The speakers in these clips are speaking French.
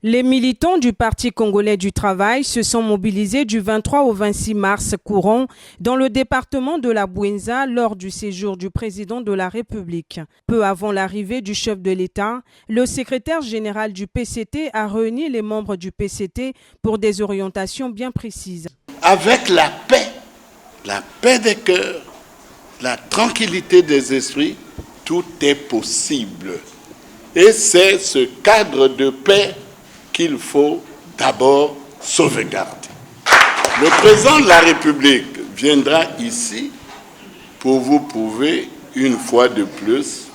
Les militants du Parti congolais du travail se sont mobilisés du 23 au 26 mars courant dans le département de la Bouenza lors du séjour du président de la République. Peu avant l'arrivée du chef de l'État, le secrétaire général du PCT a réuni les membres du PCT pour des orientations bien précises. Avec la paix des cœurs, la tranquillité des esprits, tout est possible. Et c'est ce cadre de paix qu'il faut d'abord sauvegarder. Le président de la République viendra ici pour vous prouver une fois de plus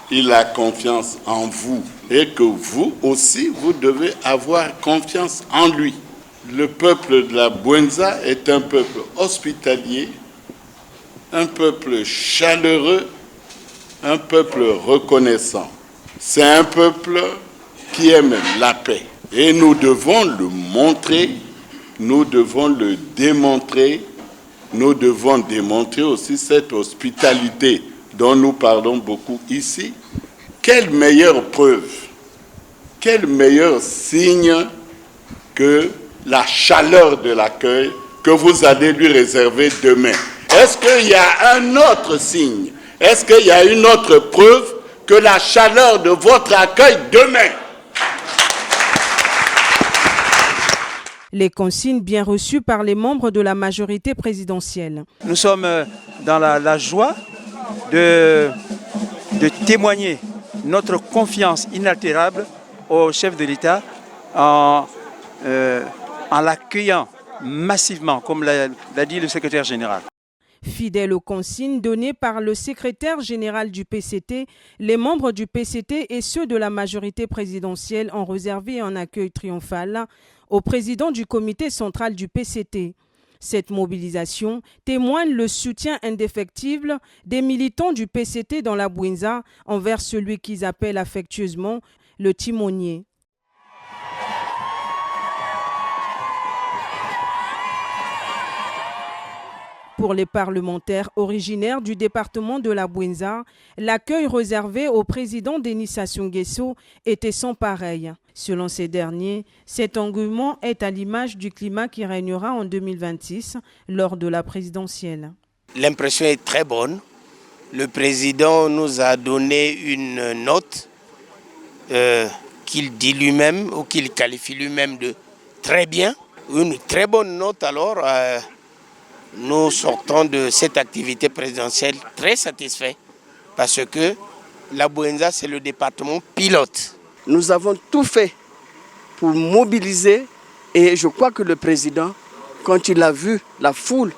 qu'il a confiance en vous et que vous aussi, vous devez avoir confiance en lui. Le peuple de la Bouenza est un peuple hospitalier, un peuple chaleureux, un peuple reconnaissant. C'est un peuple qui aime la paix. Et nous devons le montrer, nous devons le démontrer, nous devons démontrer aussi cette hospitalité dont nous parlons beaucoup ici. Quelle meilleure preuve, quel meilleur signe que la chaleur de l'accueil que vous allez lui réserver demain. Est-ce qu'il y a un autre signe? Est-ce qu'il y a une autre preuve que la chaleur de votre accueil demain? Les consignes bien reçues par les membres de la majorité présidentielle. Nous sommes dans la joie de témoigner notre confiance inaltérable au chef de l'État en l'accueillant massivement, comme l'a dit le secrétaire général. Fidèles aux consignes données par le secrétaire général du PCT, les membres du PCT et ceux de la majorité présidentielle ont réservé un accueil triomphal au président du comité central du PCT. Cette mobilisation témoigne le soutien indéfectible des militants du PCT dans la Bouenza envers celui qu'ils appellent affectueusement le timonier. Pour les parlementaires originaires du département de la Bouenza, l'accueil réservé au président Denis Sassou Nguesso était sans pareil. Selon ces derniers, cet engouement est à l'image du climat qui régnera en 2026 lors de la présidentielle. L'impression est très bonne. Le président nous a donné une note qu'il dit lui-même ou qu'il qualifie lui-même de très bien. Une très bonne note alors. Nous sortons de cette activité présidentielle très satisfaits parce que la Bouenza, c'est le département pilote. Nous avons tout fait pour mobiliser et je crois que le président, quand il a vu la foule,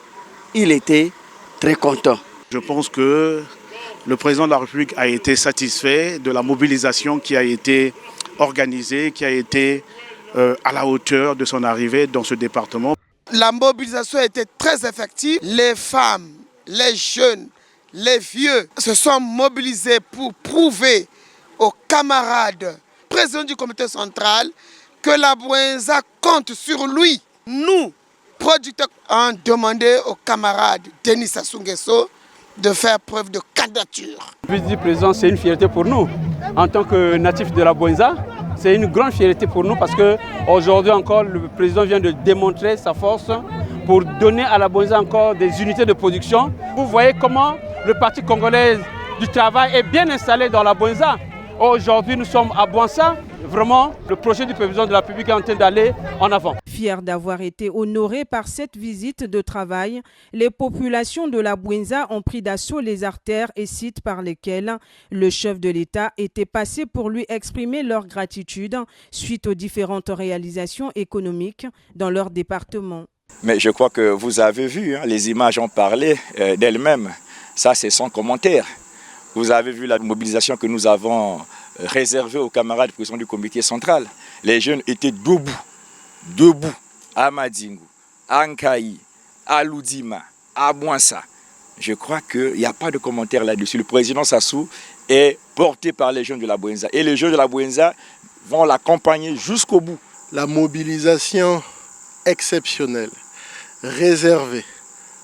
il était très content. Je pense que le président de la République a été satisfait de la mobilisation qui a été organisée, qui a été à la hauteur de son arrivée dans ce département. La mobilisation a été très effective. Les femmes, les jeunes, les vieux se sont mobilisés pour prouver aux camarades présidents du comité central que la Bouenza compte sur lui. Nous, producteurs, avons demandé aux camarades Denis Sassou Nguesso de faire preuve de candidature. Le visite du président, c'est une fierté pour nous. En tant que natif de la Bouenza, c'est une grande fierté pour nous parce qu'aujourd'hui encore, le président vient de démontrer sa force pour donner à la Bouenza encore des unités de production. Vous voyez comment le Parti congolais du travail est bien installé dans la Bouenza. Aujourd'hui, nous sommes à Bouenza. Vraiment, le projet du président de la République est en train d'aller en avant. Fiers d'avoir été honorés par cette visite de travail, les populations de la Bouenza ont pris d'assaut les artères et sites par lesquels le chef de l'État était passé pour lui exprimer leur gratitude suite aux différentes réalisations économiques dans leur département. Mais je crois que vous avez vu, les images ont parlé d'elles-mêmes. Ça, c'est sans commentaire. Vous avez vu la mobilisation que nous avons réservée aux camarades présidents du comité central. Les jeunes étaient debout, à Madingu, à Nkaï, à Loudima, à Bouenza. Je crois qu'il n'y a pas de commentaire là-dessus. Le président Sassou est porté par les jeunes de la Bouenza. Et les jeunes de la Bouenza vont l'accompagner jusqu'au bout. La mobilisation exceptionnelle, réservée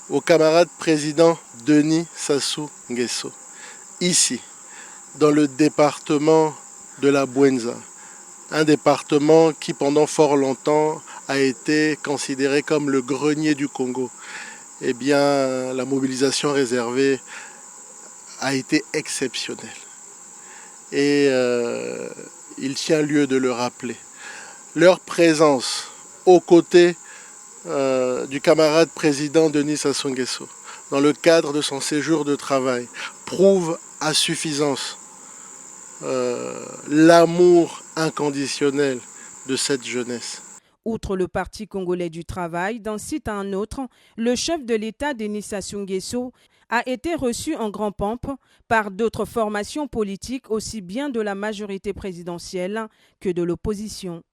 au camarade président Denis Sassou Nguesso, ici, dans le département de la Bouenza, un département qui pendant fort longtemps a été considéré comme le grenier du Congo. Eh bien, la mobilisation réservée a été exceptionnelle. Et il tient lieu de le rappeler. Leur présence aux côtés du camarade président Denis Sassou Nguesso, dans le cadre de son séjour de travail, prouve à suffisance l'amour inconditionnel de cette jeunesse. Outre le Parti congolais du travail, d'un site à un autre, le chef de l'État, Denis Sassou Nguesso, a été reçu en grand pompe par d'autres formations politiques, aussi bien de la majorité présidentielle que de l'opposition.